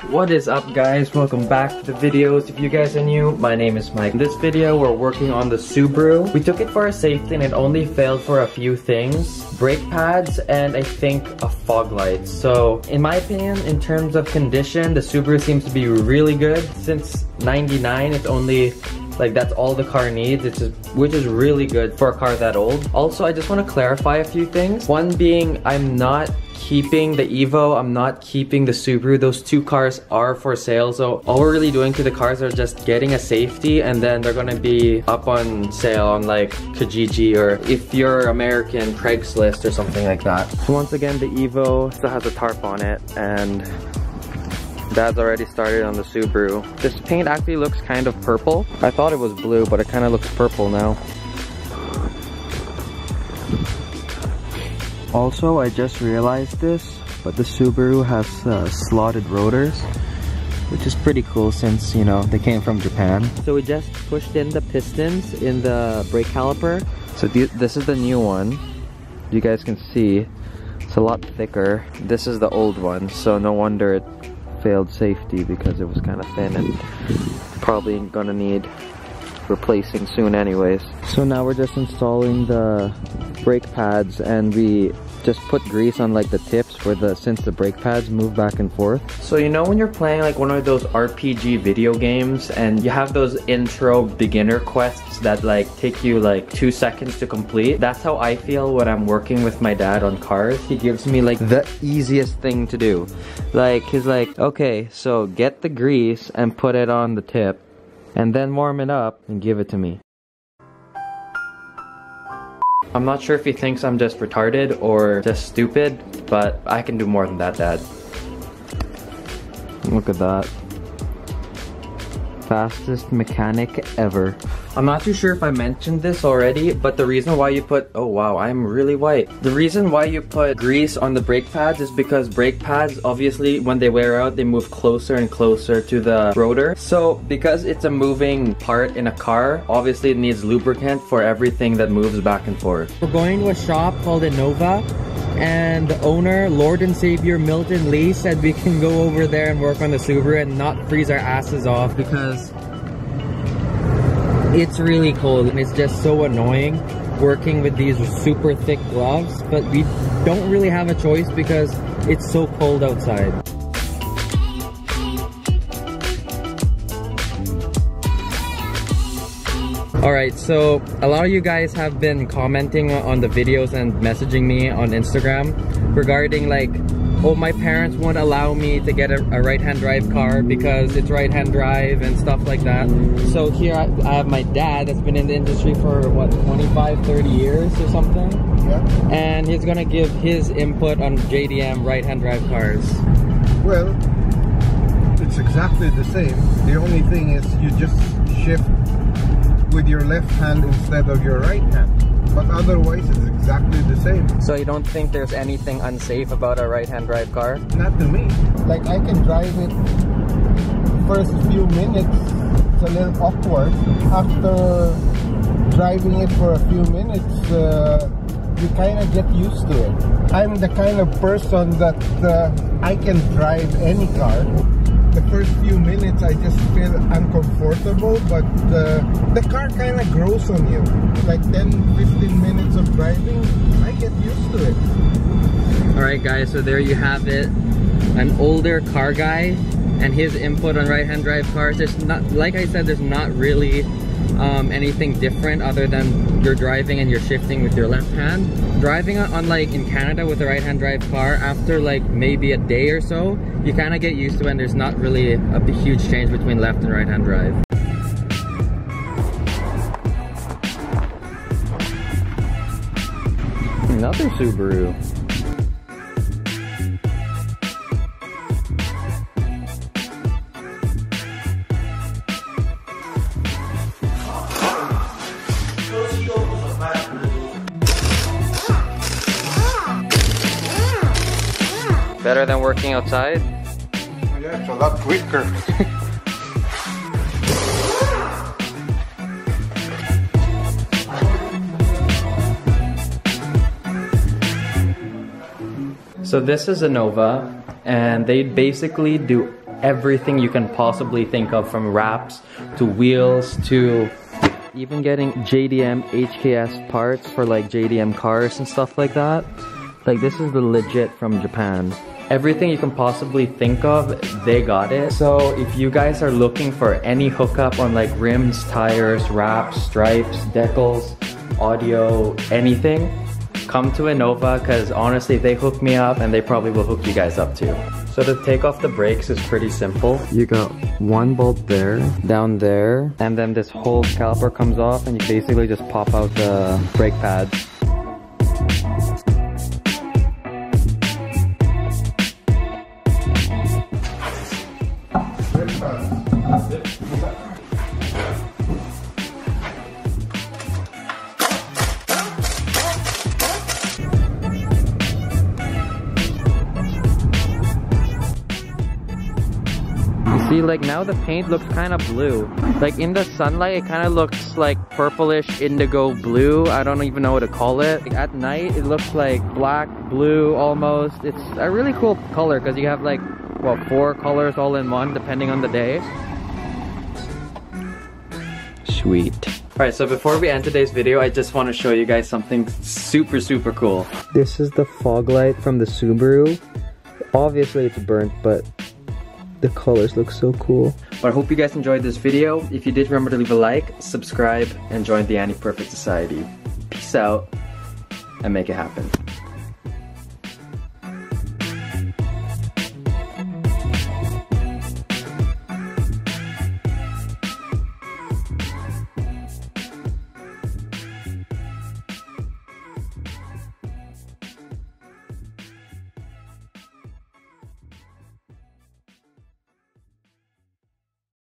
What is up, guys? Welcome back to the videos. If you guys are new, my name is Mike. In this video, we're working on the Subaru. We took it for a safety and it only failed for a few things. Brake pads and I think a fog light. So in my opinion, in terms of condition, the Subaru seems to be really good. Since 99, it's only like that's all the car needs, which is really good for a car that old. Also, I just want to clarify a few things. One being, I'm not keeping the Evo, I'm not keeping the Subaru. Those two cars are for sale, so all we're really doing to the cars are just getting a safety, and then they're gonna be up on sale on like Kijiji, or if you're American, Craigslist or something like that. So once again, the Evo still has a tarp on it, and Dad's already started on the Subaru. This paint actually looks kind of purple. I thought it was blue, but it kind of looks purple now. Also, I just realized this, but the Subaru has slotted rotors, which is pretty cool since, you know, they came from Japan. So we just pushed in the pistons in the brake caliper. So this is the new one. You guys can see it's a lot thicker. This is the old one, so no wonder it failed safety, because it was kind of thin and probably gonna need replacing soon anyways. So now we're just installing the brake pads, and we just put grease on like the tips since the brake pads move back and forth. So you know when you're playing like one of those RPG video games and you have those intro beginner quests that like take you like 2 seconds to complete? That's how I feel when I'm working with my dad on cars. He gives me like the easiest thing to do. Like he's like, okay, so get the grease and put it on the tip, and then warm it up and give it to me. I'm not sure if he thinks I'm just retarded or just stupid, but I can do more than that, Dad. Look at that. Fastest mechanic ever. I'm not too sure if I mentioned this already, but the reason why you put— oh wow, I'm really white. The reason why you put grease on the brake pads is because brake pads, obviously, when they wear out, they move closer and closer to the rotor. So because it's a moving part in a car, obviously it needs lubricant for everything that moves back and forth. We're going to a shop called ENOVA, and the owner, Lord and Savior Milton Lee, said we can go over there and work on the Subaru and not freeze our asses off, because it's really cold and it's just so annoying working with these super thick gloves, but we don't really have a choice because it's so cold outside. Alright, so a lot of you guys have been commenting on the videos and messaging me on Instagram regarding like, oh, my parents won't allow me to get a right-hand drive car because it's right-hand drive and stuff like that. So here I have my dad that's been in the industry for what, 25, 30 years or something? Yeah. And he's gonna give his input on JDM right-hand drive cars. Well, it's exactly the same. The only thing is you just shift with your left hand instead of your right hand, but otherwise it's exactly the same. So you don't think there's anything unsafe about a right-hand drive car? Not to me. Like, I can drive it first few minutes, it's a little awkward. After driving it for a few minutes, you kind of get used to it. I'm the kind of person that I can drive any car. The first few minutes I just feel uncomfortable, but the car kind of grows on you. Like 10-15 minutes of driving, I get used to it. Alright guys, so there you have it. An older car guy and his input on right-hand drive cars. There's not, like I said, there's not really anything different other than you're driving and you're shifting with your left hand. Driving on like in Canada with a right-hand drive car, after like maybe a day or so, you kind of get used to it, and there's not really a huge change between left and right-hand drive. Another Subaru. Better than working outside? Yeah, it's a lot quicker. So this is ENOVA, and they basically do everything you can possibly think of, from wraps to wheels to even getting JDM HKS parts for like JDM cars and stuff like that. Like, this is the legit from Japan. Everything you can possibly think of, they got it. So if you guys are looking for any hookup on like rims, tires, wraps, stripes, decals, audio, anything, come to ENOVA, because honestly they hook me up and they probably will hook you guys up too. So to take off the brakes is pretty simple. You got one bolt there, down there, and then this whole caliper comes off and you basically just pop out the brake pads. See, like now the paint looks kind of blue. Like in the sunlight, it kind of looks like purplish indigo blue. I don't even know what to call it. Like at night, it looks like black, blue almost. It's a really cool color because you have like, what, 4 colors all in one depending on the day. Sweet. Alright, so before we end today's video, I just want to show you guys something super cool. This is the fog light from the Subaru. Obviously it's burnt, but the colors look so cool. But I hope you guys enjoyed this video. If you did, remember to leave a like, subscribe, and join the Annie Perfect Society. Peace out, and make it happen.